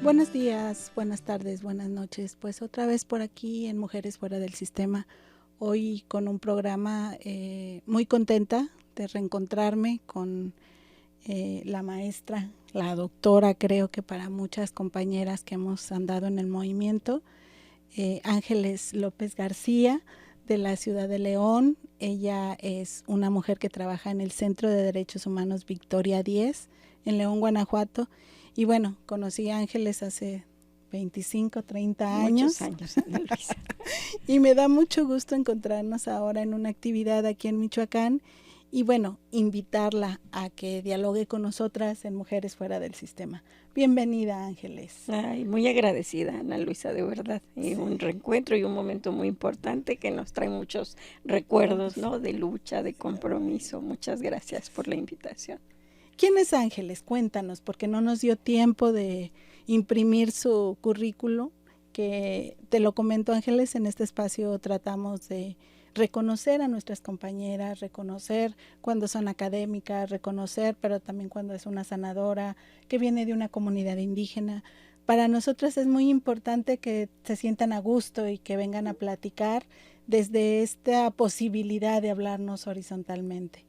Buenos días, buenas tardes, buenas noches. Pues otra vez por aquí en Mujeres Fuera del Sistema, hoy con un programa muy contenta de reencontrarme con la maestra, la doctora, creo que para muchas compañeras que hemos andado en el movimiento, Ángeles López García, de la ciudad de León. Ella es una mujer que trabaja en el Centro de Derechos Humanos Victoria 10 en León, Guanajuato. Y bueno, conocí a Ángeles hace 25, 30 Muchos años. años, Ana Luisa. Y me da mucho gusto encontrarnos ahora en una actividad aquí en Michoacán. Y bueno, invitarla a que dialogue con nosotras en Mujeres Fuera del Sistema. Bienvenida, Ángeles. Ay, muy agradecida, Ana Luisa, de verdad. Y Sí. un reencuentro y un momento muy importante que nos trae muchos recuerdos, ¿no? De lucha, de compromiso. Muchas gracias por la invitación. ¿Quién es Ángeles? Cuéntanos, porque no nos dio tiempo de imprimir su currículo, que te lo comento, Ángeles, en este espacio tratamos de reconocer a nuestras compañeras, reconocer cuando son académicas, reconocer, pero también cuando es una sanadora, que viene de una comunidad indígena. Para nosotras es muy importante que se sientan a gusto y que vengan a platicar desde esta posibilidad de hablarnos horizontalmente.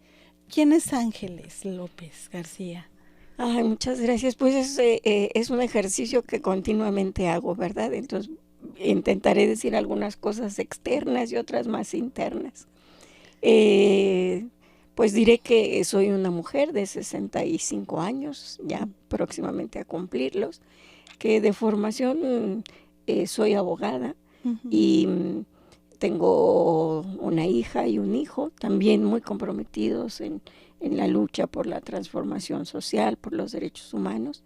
¿Quién es Ángeles López García? Ay, muchas gracias. Pues es un ejercicio que continuamente hago, ¿verdad? Entonces intentaré decir algunas cosas externas y otras más internas. Pues diré que soy una mujer de 65 años, ya próximamente a cumplirlos, que de formación soy abogada y tengo una hija y un hijo, también muy comprometidos en la lucha por la transformación social, por los derechos humanos.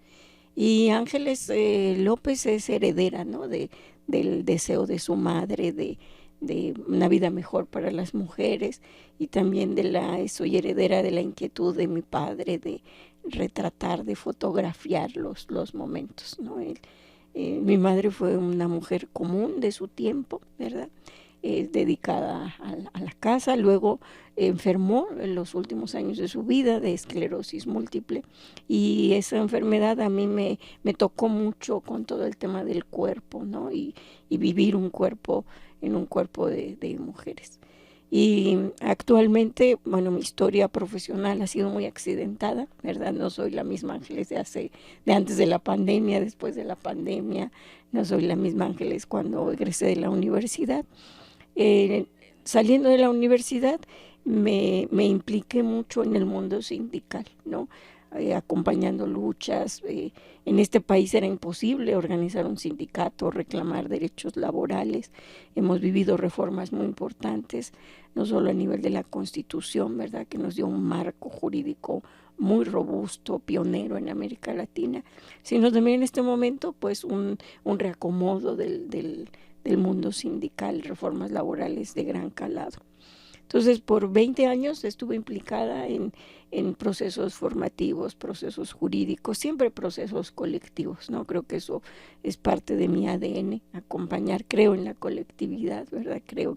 Y Ángeles López es heredera, ¿no? Del deseo de su madre de una vida mejor para las mujeres, y también soy heredera de la inquietud de mi padre de retratar, de fotografiar los momentos, ¿no? Mi madre fue una mujer común de su tiempo, ¿verdad? Dedicada a la casa. Luego enfermó en los últimos años de su vida de esclerosis múltiple, y esa enfermedad a mí me tocó mucho con todo el tema del cuerpo, ¿no? Y vivir un cuerpo en un cuerpo de mujeres. Y actualmente, bueno, mi historia profesional ha sido muy accidentada, ¿verdad? No soy la misma Ángeles de antes de la pandemia, después de la pandemia. No soy la misma Ángeles cuando egresé de la universidad. Eh, Saliendo de la universidad me impliqué mucho en el mundo sindical, ¿no? Acompañando luchas. En este país era imposible organizar un sindicato, reclamar derechos laborales. Hemos vivido reformas muy importantes, no solo a nivel de la Constitución, ¿verdad?, que nos dio un marco jurídico muy robusto, pionero en América Latina, sino también en este momento, pues, un reacomodo del mundo sindical, reformas laborales de gran calado. Entonces, por 20 años estuve implicada en procesos formativos, procesos jurídicos, siempre procesos colectivos, ¿no? Creo que eso es parte de mi ADN, acompañar. Creo en la colectividad, ¿verdad? Creo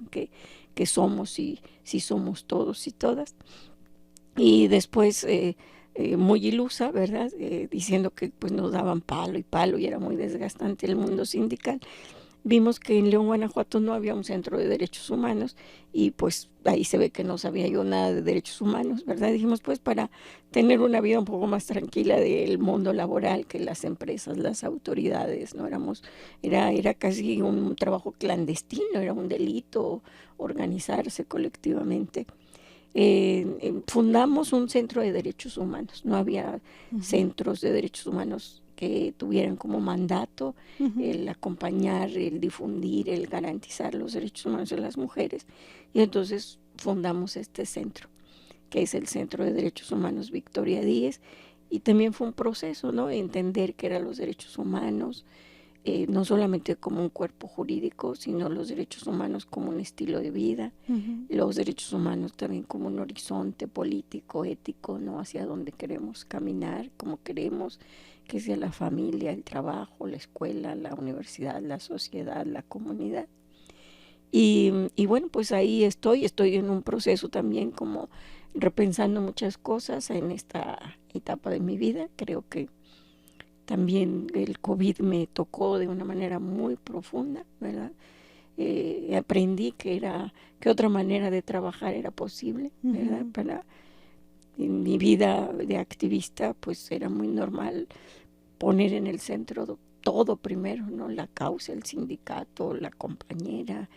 que somos y sí somos todos y todas. Y después, muy ilusa, ¿verdad? Diciendo que pues nos daban palo y palo y era muy desgastante el mundo sindical. Vimos que en León, Guanajuato no había un centro de derechos humanos, y pues ahí se ve que no sabía yo nada de derechos humanos, ¿verdad? Dijimos, pues, para tener una vida un poco más tranquila del mundo laboral, que las empresas, las autoridades, ¿no? Era casi un trabajo clandestino, era un delito organizarse colectivamente. Fundamos un centro de derechos humanos. No había centros de derechos humanos que tuvieran como mandato el acompañar, el difundir, el garantizar los derechos humanos de las mujeres. Y entonces fundamos este centro, que es el Centro de Derechos Humanos Victoria 10, y también fue un proceso, ¿no? Entender qué eran los derechos humanos, no solamente como un cuerpo jurídico, sino los derechos humanos como un estilo de vida, los derechos humanos también como un horizonte político, ético, ¿no? Hacia dónde queremos caminar, cómo queremos que sea la familia, el trabajo, la escuela, la universidad, la sociedad, la comunidad. Y bueno, pues ahí estoy en un proceso también como repensando muchas cosas en esta etapa de mi vida. Creo que También el COVID me tocó de una manera muy profunda, ¿verdad? Aprendí que otra manera de trabajar era posible, ¿verdad? En mi vida de activista, pues era muy normal poner en el centro todo primero, ¿no? La causa, el sindicato, la compañera.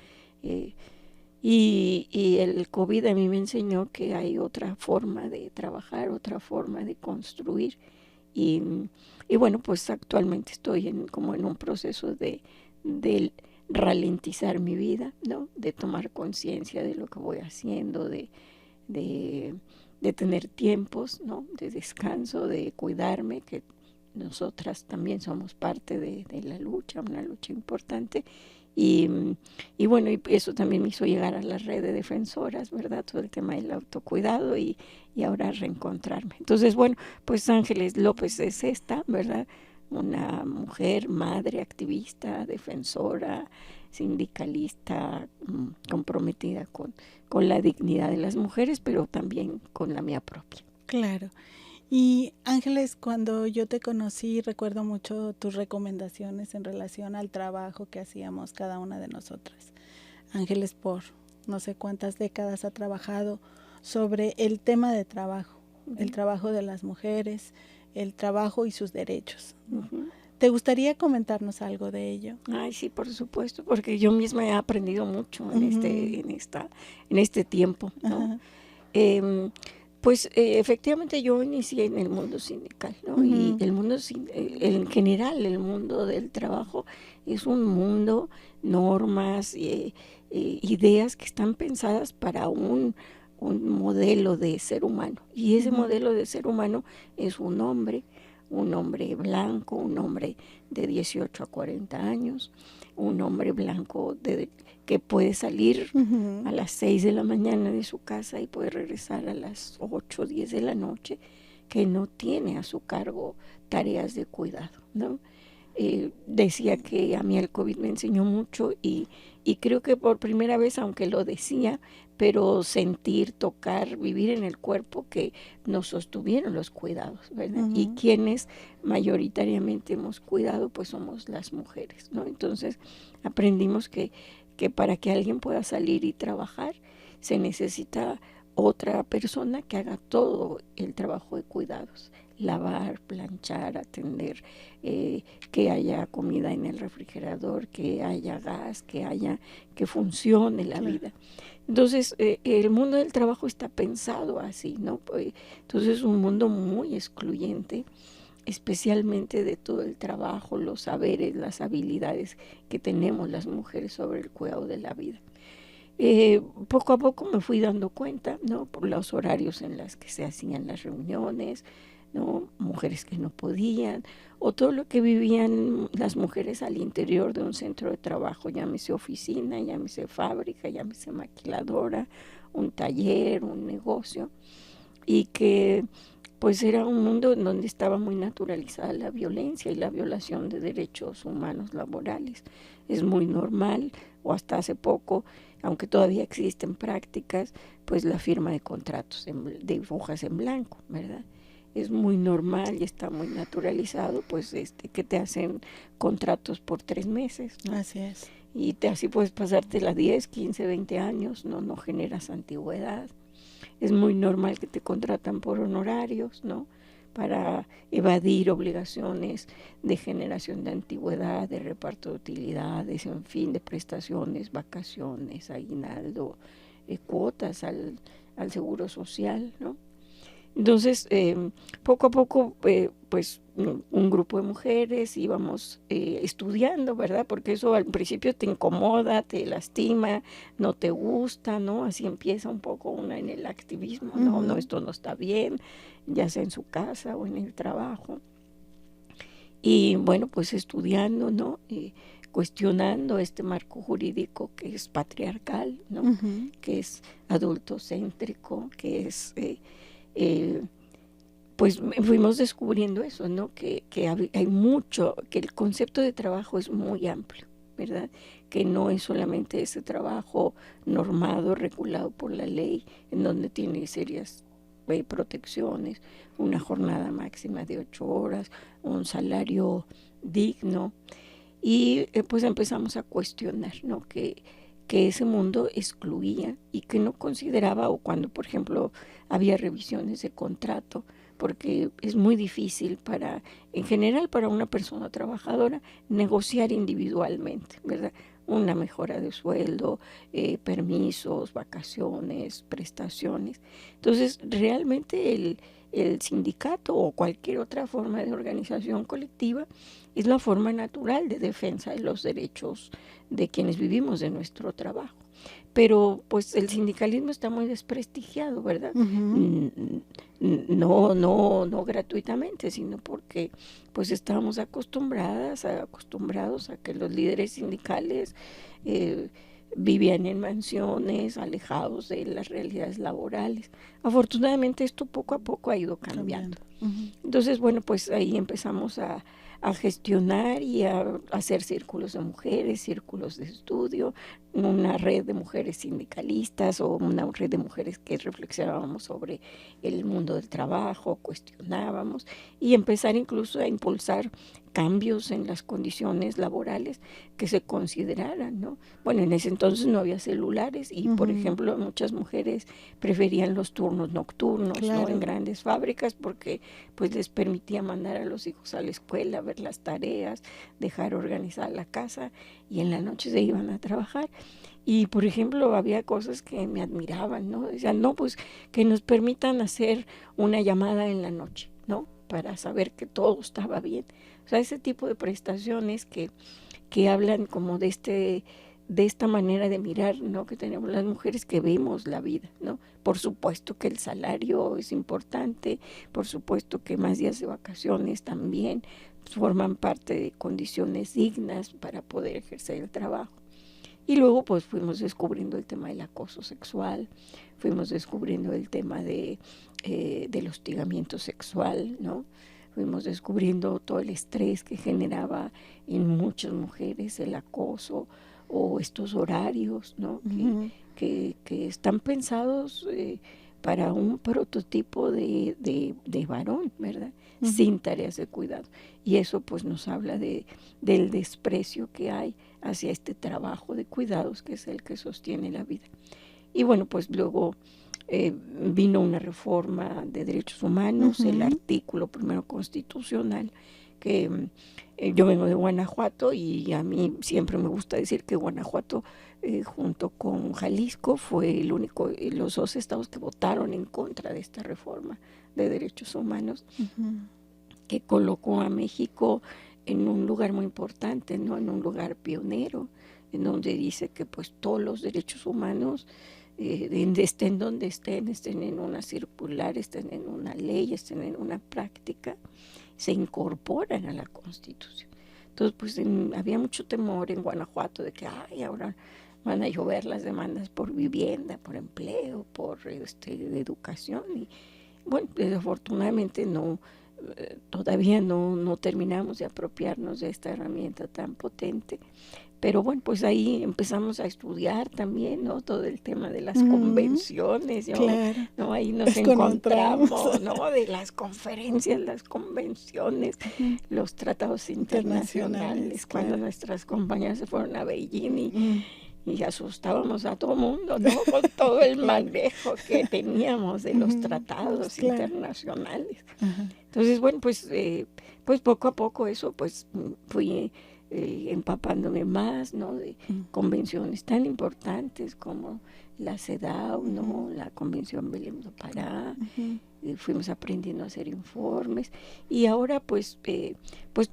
Y el COVID a mí me enseñó que hay otra forma de trabajar, otra forma de construir. Y, y bueno, pues actualmente estoy como en un proceso de ralentizar mi vida, ¿no? De tomar conciencia de lo que voy haciendo, de, de tener tiempos, ¿no? De descanso, de cuidarme, que nosotras también somos parte de la lucha, una lucha importante. Y, y bueno, y eso también me hizo llegar a la red de defensoras, ¿verdad? Todo el tema del autocuidado y ahora reencontrarme. Entonces, bueno, pues Ángeles López es esta, ¿verdad? Una mujer, madre, activista, defensora, sindicalista, comprometida con la dignidad de las mujeres, pero también con la mía propia. Claro. Y Ángeles, cuando yo te conocí, recuerdo mucho tus recomendaciones en relación al trabajo que hacíamos cada una de nosotras. Ángeles por no sé cuántas décadas ha trabajado sobre el tema de trabajo, el trabajo de las mujeres, el trabajo y sus derechos. ¿Te gustaría comentarnos algo de ello? Ay, sí, por supuesto, porque yo misma he aprendido mucho en este tiempo, ¿no? Pues efectivamente yo inicié en el mundo sindical, ¿no? Y el mundo, en general, el mundo del trabajo es un mundo, normas, ideas que están pensadas para un modelo de ser humano. Y ese modelo de ser humano es un hombre blanco, un hombre de 18 a 40 años, un hombre blanco que puede salir a las 6 de la mañana de su casa y puede regresar a las 8 o 10 de la noche, que no tiene a su cargo tareas de cuidado, ¿no? Decía que a mí el COVID me enseñó mucho y creo que por primera vez, aunque lo decía, pero sentir, tocar, vivir en el cuerpo, que nos sostuvieron los cuidados, ¿verdad? Y quienes mayoritariamente hemos cuidado, pues somos las mujeres, ¿no? Entonces aprendimos que para que alguien pueda salir y trabajar, se necesita otra persona que haga todo el trabajo de cuidados. Lavar, planchar, atender, que haya comida en el refrigerador, que haya gas, que funcione la vida. Entonces, el mundo del trabajo está pensado así, ¿no? Entonces es un mundo muy excluyente, especialmente de todo el trabajo, los saberes, las habilidades que tenemos las mujeres sobre el cuidado de la vida. Poco a poco me fui dando cuenta, ¿no? Por los horarios en los que se hacían las reuniones, ¿no? Mujeres que no podían, o todo lo que vivían las mujeres al interior de un centro de trabajo, llámese oficina, llámese fábrica, llámese maquiladora, un taller, un negocio, y que pues era un mundo en donde estaba muy naturalizada la violencia y la violación de derechos humanos laborales. Es muy normal, o hasta hace poco, aunque todavía existen prácticas, pues la firma de contratos de hojas en blanco, ¿verdad? Es muy normal y está muy naturalizado, pues que te hacen contratos por 3 meses, ¿no? Así es. Y así puedes pasártela 10, 15, 20 años, no generas antigüedad. Es muy normal que te contratan por honorarios, ¿no? Para evadir obligaciones de generación de antigüedad, de reparto de utilidades, en fin, de prestaciones, vacaciones, aguinaldo, cuotas al seguro social, ¿no? Entonces, poco a poco, pues un grupo de mujeres íbamos estudiando, ¿verdad? Porque eso al principio te incomoda, te lastima, no te gusta, ¿no? Así empieza un poco una en el activismo, no, esto no está bien, ya sea en su casa o en el trabajo. Y bueno, pues estudiando, ¿no? Cuestionando este marco jurídico que es patriarcal, ¿no? Que es adultocéntrico, que es... pues fuimos descubriendo eso, ¿no? Que hay mucho, que el concepto de trabajo es muy amplio, ¿verdad? Que no es solamente ese trabajo normado, regulado por la ley, en donde tiene serias protecciones, una jornada máxima de 8 horas, un salario digno. Y pues empezamos a cuestionar, ¿no? Que ese mundo excluía y que no consideraba, o cuando, por ejemplo, había revisiones de contrato, porque es muy difícil en general, para una persona trabajadora negociar individualmente, ¿verdad? Una mejora de sueldo, permisos, vacaciones, prestaciones. Entonces, realmente el sindicato o cualquier otra forma de organización colectiva es la forma natural de defensa de los derechos de quienes vivimos de nuestro trabajo. Pero pues el sindicalismo está muy desprestigiado, ¿verdad? No gratuitamente, sino porque pues estábamos acostumbrados a que los líderes sindicales vivían en mansiones, alejados de las realidades laborales. Afortunadamente esto poco a poco ha ido cambiando. Entonces, bueno, pues ahí empezamos a gestionar y a hacer círculos de mujeres, círculos de estudio, una red de mujeres sindicalistas o una red de mujeres que reflexionábamos sobre el mundo del trabajo, cuestionábamos y empezar incluso a impulsar cambios en las condiciones laborales que se consideraran, ¿no? Bueno, en ese entonces no había celulares y, por ejemplo, muchas mujeres preferían los turnos nocturnos, ¿no? En grandes fábricas porque pues les permitía mandar a los hijos a la escuela, ver las tareas, dejar organizar la casa y en la noche se iban a trabajar. Y, por ejemplo, había cosas que me admiraban, ¿no? Decían, no, pues que nos permitan hacer una llamada en la noche, ¿no? Para saber que todo estaba bien. O sea, ese tipo de prestaciones que hablan como de esta manera de mirar, ¿no? Que tenemos las mujeres que vemos la vida, ¿no? Por supuesto que el salario es importante, por supuesto que más días de vacaciones también forman parte de condiciones dignas para poder ejercer el trabajo. Y luego pues fuimos descubriendo el tema del acoso sexual, fuimos descubriendo el tema del hostigamiento sexual, ¿no? Fuimos descubriendo todo el estrés que generaba en muchas mujeres el acoso o estos horarios, ¿no? Que están pensados para un prototipo de varón, ¿verdad? Sin tareas de cuidado. Y eso pues nos habla del desprecio que hay hacia este trabajo de cuidados que es el que sostiene la vida. Y bueno, pues luego vino una reforma de derechos humanos, el artículo primero constitucional, que yo vengo de Guanajuato y a mí siempre me gusta decir que Guanajuato junto con Jalisco fue los dos estados que votaron en contra de esta reforma de derechos humanos, que colocó a México en un lugar muy importante, ¿no? En un lugar pionero, en donde dice que pues todos los derechos humanos, estén donde estén en una circular, estén en una ley, estén en una práctica, se incorporan a la Constitución. Entonces, pues había mucho temor en Guanajuato de que ahora van a llover las demandas por vivienda, por empleo, por educación. Y bueno, desafortunadamente todavía no terminamos de apropiarnos de esta herramienta tan potente. Pero bueno, pues ahí empezamos a estudiar también, ¿no? Todo el tema de las convenciones, ¿no? Ahí nos encontramos, ¿no? De las conferencias, las convenciones, los tratados internacionales, cuando nuestras compañeras se fueron a Beijing y asustábamos a todo mundo, ¿no? Con todo el manejo que teníamos de los tratados internacionales. Entonces, bueno, pues poco a poco eso, pues fui empapándome más, ¿no? De convenciones tan importantes como la CEDAW, ¿no? La Convención Belém do Pará. Fuimos aprendiendo a hacer informes y ahora pues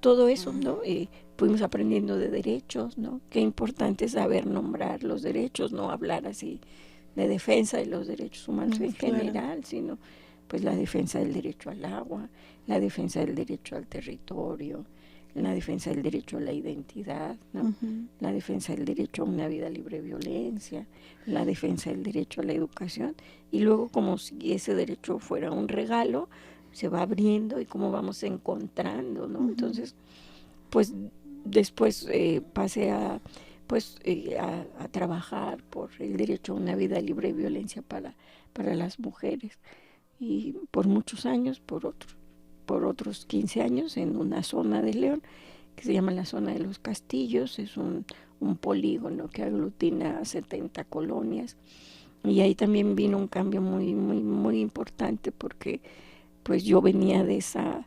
todo eso, ¿no? Fuimos aprendiendo de derechos, ¿no? Qué importante es saber nombrar los derechos, no hablar así de defensa de los derechos humanos en general, sino pues la defensa del derecho al agua, la defensa del derecho al territorio, la defensa del derecho a la identidad, ¿no? La defensa del derecho a una vida libre de violencia, la defensa del derecho a la educación, y luego como si ese derecho fuera un regalo, se va abriendo y cómo vamos encontrando, ¿no? Entonces, pues después pasé a trabajar por el derecho a una vida libre de violencia para las mujeres. y por muchos años, por otros 15 años en una zona de León que se llama la zona de los Castillos. Es un polígono que aglutina 70 colonias, y ahí también vino un cambio muy, muy, muy importante, porque pues yo venía de esa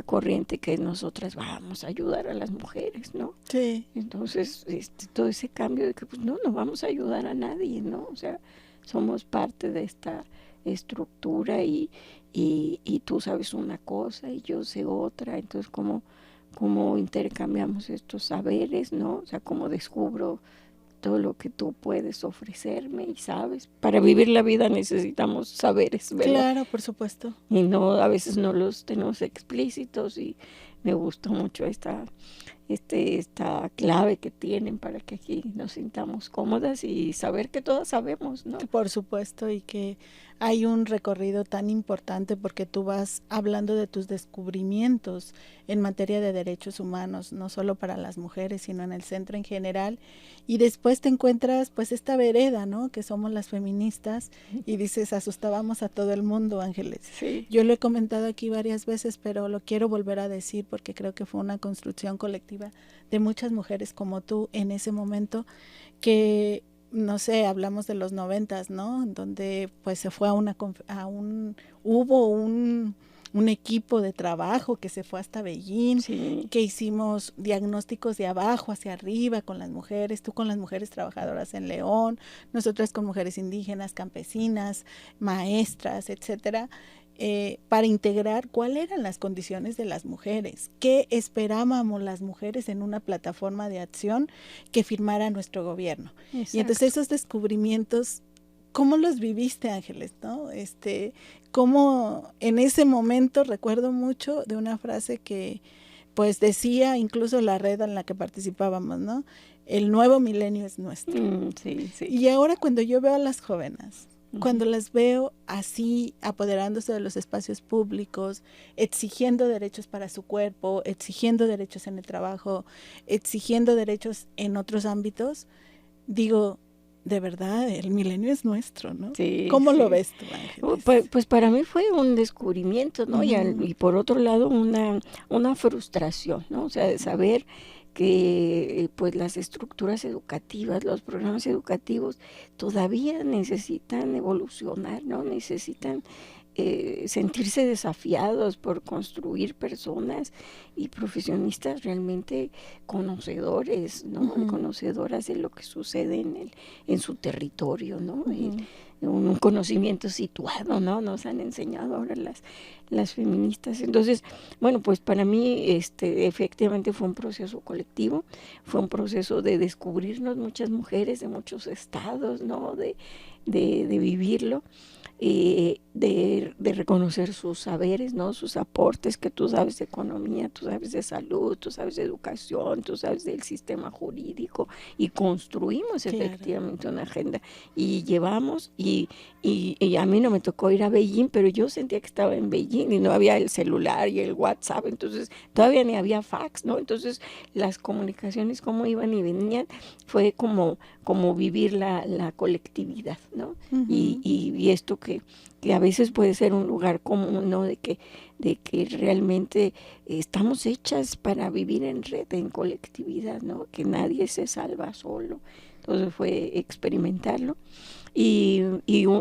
corriente que nosotras vamos a ayudar a las mujeres, ¿no? Sí. Entonces, todo ese cambio de que pues no vamos a ayudar a nadie, ¿no? O sea, somos parte de esta estructura, y tú sabes una cosa y yo sé otra. Entonces, cómo intercambiamos estos saberes, ¿no? O sea, cómo descubro todo lo que tú puedes ofrecerme y sabes. Para vivir la vida necesitamos saberes, ¿verdad? Claro, por supuesto. Y a veces no los tenemos explícitos, y me gusta mucho esta clave que tienen para que aquí nos sintamos cómodas y saber que todas sabemos, ¿no? Por supuesto, y que hay un recorrido tan importante porque tú vas hablando de tus descubrimientos en materia de derechos humanos, no solo para las mujeres, sino en el centro en general, y después te encuentras pues esta vereda, ¿no? Que somos las feministas, y dices, asustábamos a todo el mundo, Ángeles. Sí. Yo lo he comentado aquí varias veces, pero lo quiero volver a decir porque creo que fue una construcción colectiva de muchas mujeres como tú en ese momento, que no sé, hablamos de los 90, ¿no? Donde pues se fue hubo un equipo de trabajo que se fue hasta Beijing, Sí. que hicimos diagnósticos de abajo hacia arriba con las mujeres, tú con las mujeres trabajadoras en León, nosotras con mujeres indígenas, campesinas, maestras, etcétera. Para integrar cuáles eran las condiciones de las mujeres, qué esperábamos las mujeres en una plataforma de acción que firmara nuestro gobierno. Exacto. Y entonces esos descubrimientos, ¿cómo los viviste, Ángeles? ¿No? Cómo en ese momento recuerdo mucho de una frase que pues decía incluso la red en la que participábamos, ¿no? El nuevo milenio es nuestro. Sí, sí. Y ahora cuando yo veo a las jóvenes, cuando las veo así, apoderándose de los espacios públicos, exigiendo derechos para su cuerpo, exigiendo derechos en el trabajo, exigiendo derechos en otros ámbitos, digo, de verdad, el milenio es nuestro, ¿no? Sí, ¿Cómo sí. lo ves tú, Ángeles? Pues para mí fue un descubrimiento, ¿no? Y por otro lado, una frustración, ¿no? O sea, de saber que pues las estructuras educativas, los programas educativos todavía necesitan evolucionar, ¿no? Necesitan sentirse desafiados por construir personas y profesionistas realmente conocedores, ¿no? Conocedoras de lo que sucede en su territorio, ¿no? Un conocimiento situado, ¿no? Nos han enseñado ahora las feministas. Entonces, bueno, pues para mí efectivamente fue un proceso colectivo, fue un proceso de descubrirnos muchas mujeres de muchos estados, ¿no? De vivirlo. De reconocer sus saberes, ¿no? Sus aportes, que tú sabes de economía, tú sabes de salud, tú sabes de educación, tú sabes del sistema jurídico, y construimos efectivamente una agenda, y llevamos, y a mí no me tocó ir a Beijing, pero yo sentía que estaba en Beijing y no había el celular y el WhatsApp, entonces todavía ni había fax, ¿no? Entonces las comunicaciones, cómo iban y venían, fue como vivir la colectividad, ¿no? Y esto que a veces puede ser un lugar común, ¿no? De que realmente estamos hechas para vivir en red, en colectividad, ¿no? Que nadie se salva solo. Entonces fue experimentarlo y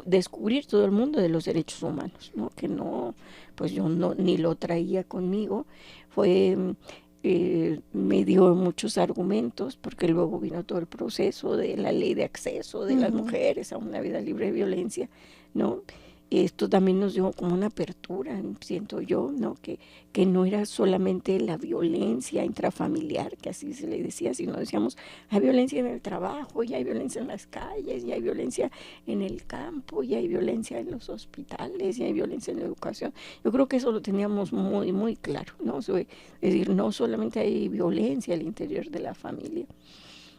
descubrir todo el mundo de los derechos humanos, ¿no? Que no, pues yo ni lo traía conmigo. Me dio muchos argumentos, porque luego vino todo el proceso de la ley de acceso de las mujeres a una vida libre de violencia, ¿no? Esto también nos dio como una apertura, siento yo, ¿no? Que no era solamente la violencia intrafamiliar, que así se le decía, sino decíamos, hay violencia en el trabajo, y hay violencia en las calles, y hay violencia en el campo, y hay violencia en los hospitales, y hay violencia en la educación. Yo creo que eso lo teníamos muy, muy claro, ¿no? Es decir, no solamente hay violencia al interior de la familia.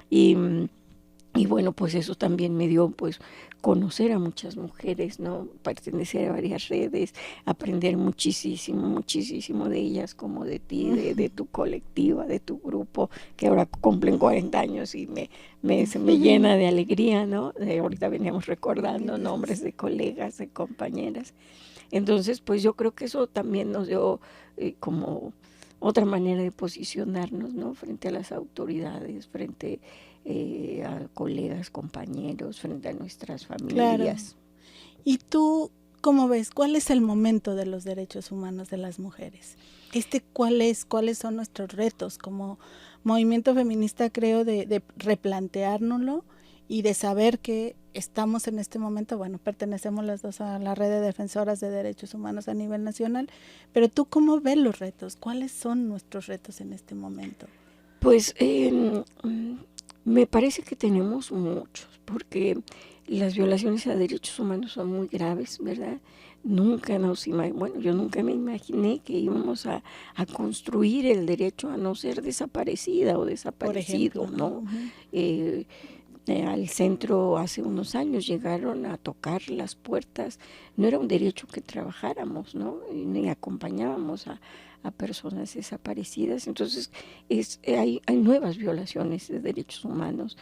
Y bueno, pues eso también me dio, pues, conocer a muchas mujeres, ¿no? Pertenecer a varias redes, aprender muchísimo, muchísimo de ellas, como de ti, de tu colectiva, de tu grupo, que ahora cumplen 40 años y se me llena de alegría, ¿no? Ahorita veníamos recordando nombres de colegas, de compañeras. Entonces, pues yo creo que eso también nos dio como otra manera de posicionarnos, ¿no? Frente a las autoridades, frente a colegas, compañeros, frente a nuestras familias. Claro. ¿Y tú cómo ves? ¿Cuál es el momento de los derechos humanos de las mujeres? ¿Cuáles son nuestros retos como movimiento feminista, creo, de replanteárnoslo y de saber que estamos en este momento, bueno, pertenecemos las dos a la red de defensoras de derechos humanos a nivel nacional, pero tú cómo ves los retos? ¿Cuáles son nuestros retos en este momento? Pues me parece que tenemos muchos, porque las violaciones a derechos humanos son muy graves, ¿verdad? Yo nunca me imaginé que íbamos a construir el derecho a no ser desaparecida o desaparecido, Por ejemplo, ¿no? Uh-huh. Al centro hace unos años llegaron a tocar las puertas. No era un derecho que trabajáramos, ¿no? Ni acompañábamos a personas desaparecidas. Entonces hay nuevas violaciones de derechos humanos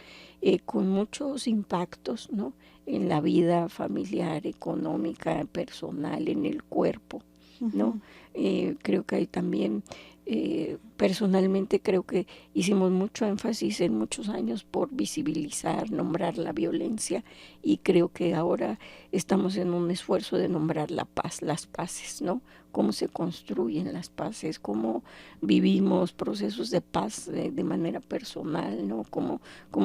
con muchos impactos, ¿no? En la vida familiar, económica, personal, en el cuerpo, ¿no? Creo que hay también personalmente creo que hicimos mucho énfasis en muchos años por visibilizar, nombrar la violencia, y creo que ahora estamos en un esfuerzo de nombrar la paz, las paces, ¿no? Cómo se construyen las paces, cómo vivimos procesos de paz de manera personal, ¿no? Cómo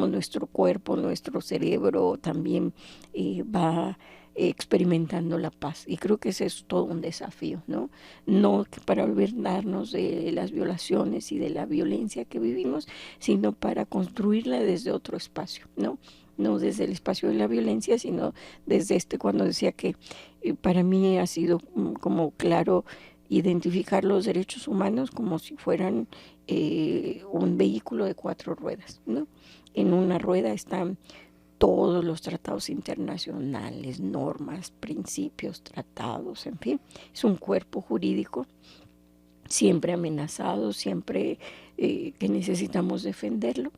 nuestro cuerpo, nuestro cerebro también va experimentando la paz. Y creo que ese es todo un desafío, ¿no? No para olvidarnos de las violaciones y de la violencia que vivimos, sino para construirla desde otro espacio, ¿no? No desde el espacio de la violencia, sino desde cuando decía que para mí ha sido como claro identificar los derechos humanos como si fueran un vehículo de 4 ruedas, ¿no? En una rueda están todos los tratados internacionales, normas, principios, tratados, en fin, es un cuerpo jurídico siempre amenazado, siempre que necesitamos defenderlo.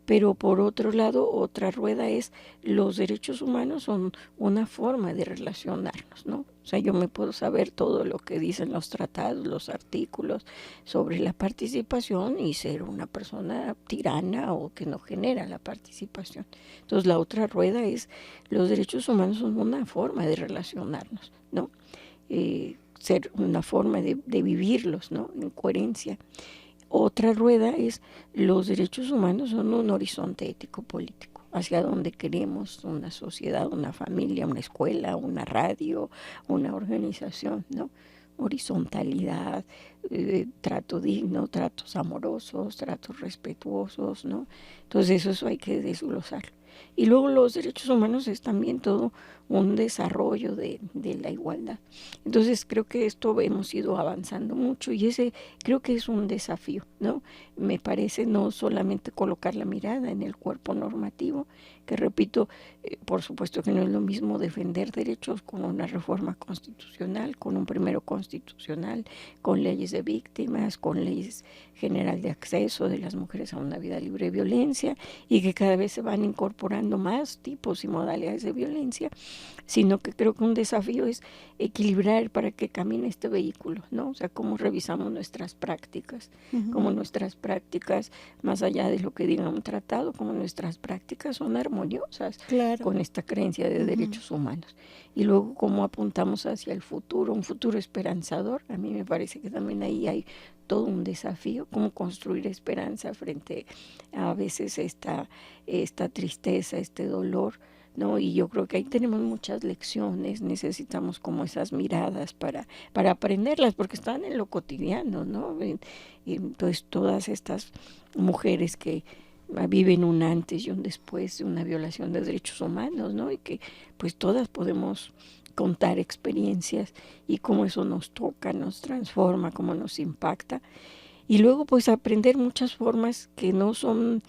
Pero por otro lado, otra rueda es los derechos humanos son una forma de relacionarnos, ¿no? O sea, yo me puedo saber todo lo que dicen los tratados, los artículos sobre la participación y ser una persona tirana o que no genera la participación. Entonces, la otra rueda es los derechos humanos son una forma de relacionarnos, ¿no? Ser una forma de vivirlos, ¿no? En coherencia. Otra rueda es los derechos humanos son un horizonte ético-político, hacia donde queremos una sociedad, una familia, una escuela, una radio, una organización, ¿no? Horizontalidad, trato digno, tratos amorosos, tratos respetuosos, ¿no? Entonces eso hay que desglosarlo. Y luego los derechos humanos es también todo un desarrollo de la igualdad. Entonces creo que esto hemos ido avanzando mucho y ese creo que es un desafío, ¿no? Me parece no solamente colocar la mirada en el cuerpo normativo, que repito, por supuesto que no es lo mismo defender derechos con una reforma constitucional, con un primero constitucional, con leyes de víctimas, con leyes general de acceso de las mujeres a una vida libre de violencia, y que cada vez se van incorporando más tipos y modalidades de violencia, sino que creo que un desafío es equilibrar para que camine este vehículo, ¿no? O sea, cómo revisamos nuestras prácticas, cómo nuestras prácticas, más allá de lo que diga un tratado, cómo nuestras prácticas son armoniosas con esta creencia de derechos humanos. Y luego cómo apuntamos hacia el futuro, un futuro esperanzador. A mí me parece que también ahí hay todo un desafío, cómo construir esperanza frente a veces esta tristeza, este dolor, ¿no? Y yo creo que ahí tenemos muchas lecciones, necesitamos como esas miradas para aprenderlas, porque están en lo cotidiano, ¿no? Entonces todas estas mujeres que viven un antes y un después de una violación de derechos humanos, ¿no? Y que pues todas podemos contar experiencias y cómo eso nos toca, nos transforma, cómo nos impacta. Y luego pues aprender muchas formas que no son,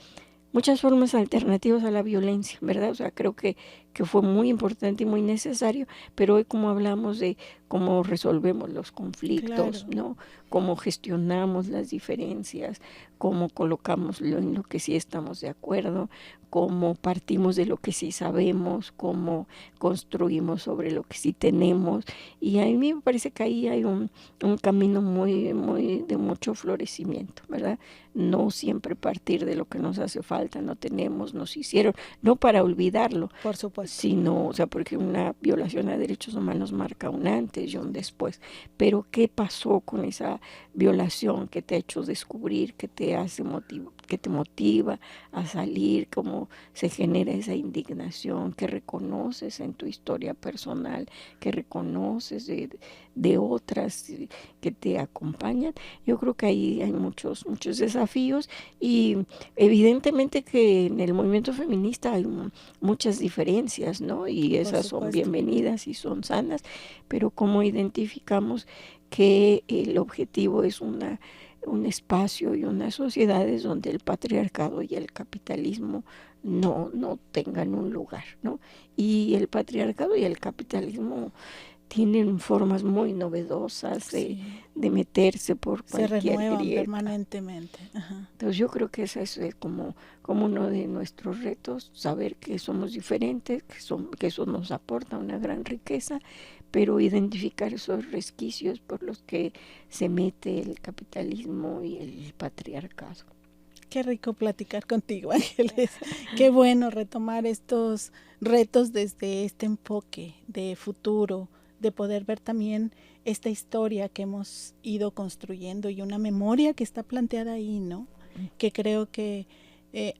muchas formas alternativas a la violencia, ¿verdad? O sea, creo que que fue muy importante y muy necesario, pero hoy como hablamos de cómo resolvemos los conflictos, Claro. ¿no? Cómo gestionamos las diferencias, cómo colocamos en lo que sí estamos de acuerdo, cómo partimos de lo que sí sabemos, cómo construimos sobre lo que sí tenemos. Y a mí me parece que ahí hay un camino muy, muy de mucho florecimiento, ¿verdad? No siempre partir de lo que nos hace falta, no tenemos, nos hicieron, no para olvidarlo, Por supuesto. sino, o sea, porque una violación a derechos humanos marca un antes y un después. Pero ¿qué pasó con esa violación que te ha hecho descubrir, que te hace que te motiva a salir, cómo se genera esa indignación que reconoces en tu historia personal, que reconoces de otras que te acompañan? Yo creo que ahí hay muchos desafíos y evidentemente que en el movimiento feminista hay muchas diferencias, ¿no? Y esas son bienvenidas y son sanas, pero cómo identificamos que el objetivo es un espacio y unas sociedades donde el patriarcado y el capitalismo no tengan un lugar, ¿no? Y el patriarcado y el capitalismo tienen formas muy novedosas de meterse por cualquier se renuevan grieta permanentemente. Ajá. Entonces yo creo que ese es como uno de nuestros retos, saber que somos diferentes, que eso nos aporta una gran riqueza, pero identificar esos resquicios por los que se mete el capitalismo y el patriarcado. Qué rico platicar contigo, Ángeles. Qué bueno retomar estos retos desde este enfoque de futuro, de poder ver también esta historia que hemos ido construyendo y una memoria que está planteada ahí, ¿no? Que creo que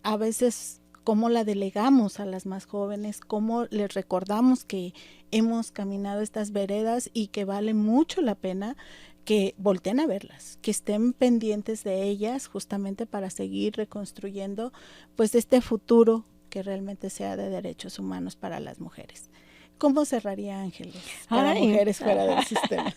a veces cómo la delegamos a las más jóvenes, cómo les recordamos que hemos caminado estas veredas y que vale mucho la pena que volteen a verlas, que estén pendientes de ellas justamente para seguir reconstruyendo pues este futuro que realmente sea de derechos humanos para las mujeres. ¿Cómo cerraría Ángeles para mujeres fuera del sistema?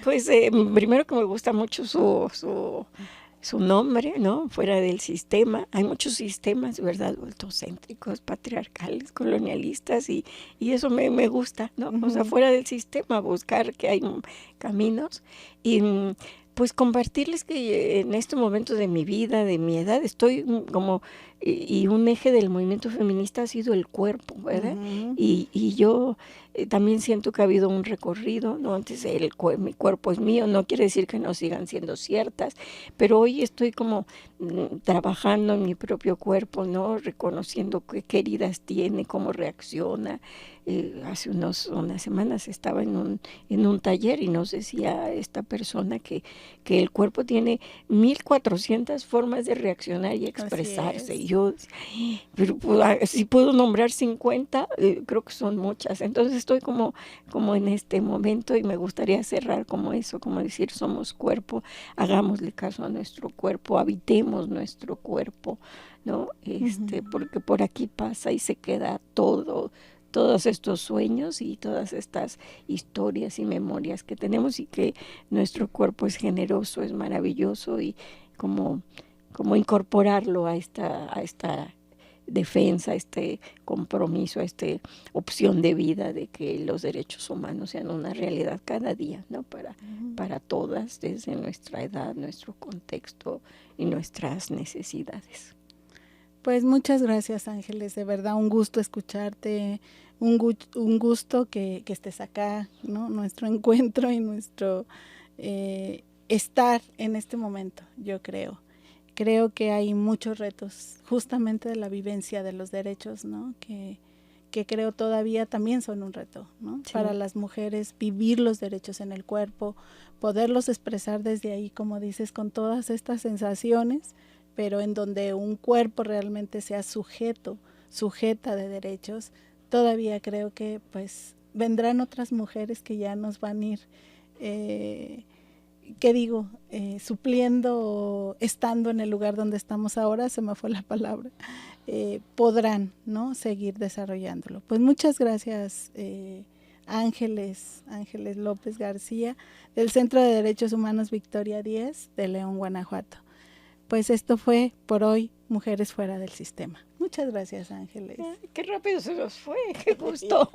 Pues primero que me gusta mucho su nombre, ¿no? Fuera del sistema. Hay muchos sistemas, ¿verdad? Adultocéntricos, patriarcales, colonialistas, y eso me gusta, ¿no? O sea, fuera del sistema, buscar que hay caminos. Y pues compartirles que en este momento de mi vida, de mi edad, estoy como, y un eje del movimiento feminista ha sido el cuerpo, ¿verdad? Y yo también siento que ha habido un recorrido, ¿no? Antes mi cuerpo es mío, no quiere decir que no sigan siendo ciertas, pero hoy estoy como trabajando en mi propio cuerpo, ¿no? Reconociendo qué heridas tiene, cómo reacciona. Hace unas semanas estaba en un taller y nos decía esta persona que el cuerpo tiene 1400 formas de reaccionar y expresarse. Y yo, pero si puedo nombrar 50, creo que son muchas. Entonces estoy como en este momento y me gustaría cerrar como eso, como decir, somos cuerpo, hagámosle caso a nuestro cuerpo, habitemos nuestro cuerpo, ¿no? Porque por aquí pasa y se queda todos estos sueños y todas estas historias y memorias que tenemos, y que nuestro cuerpo es generoso, es maravilloso, y como incorporarlo a esta defensa, a este compromiso, a esta opción de vida de que los derechos humanos sean una realidad cada día, ¿no? Para todas, desde nuestra edad, nuestro contexto y nuestras necesidades. Pues muchas gracias, Ángeles, de verdad un gusto escucharte, un gusto que estés acá, ¿no? Nuestro encuentro y nuestro estar en este momento, yo creo. Creo que hay muchos retos justamente de la vivencia de los derechos, ¿no? Que creo todavía también son un reto, ¿no? Sí. Para las mujeres vivir los derechos en el cuerpo, poderlos expresar desde ahí, como dices, con todas estas sensaciones, pero en donde un cuerpo realmente sea sujeta de derechos. Todavía creo que pues vendrán otras mujeres que ya nos van a ir, supliendo, estando en el lugar donde estamos ahora, se me fue la palabra, podrán, ¿no? Seguir desarrollándolo. Pues muchas gracias, Ángeles López García, del Centro de Derechos Humanos Victoria 10 de León, Guanajuato. pues esto fue por hoy Mujeres Fuera del Sistema. Muchas gracias, Ángeles. Qué rápido se nos fue, qué gusto.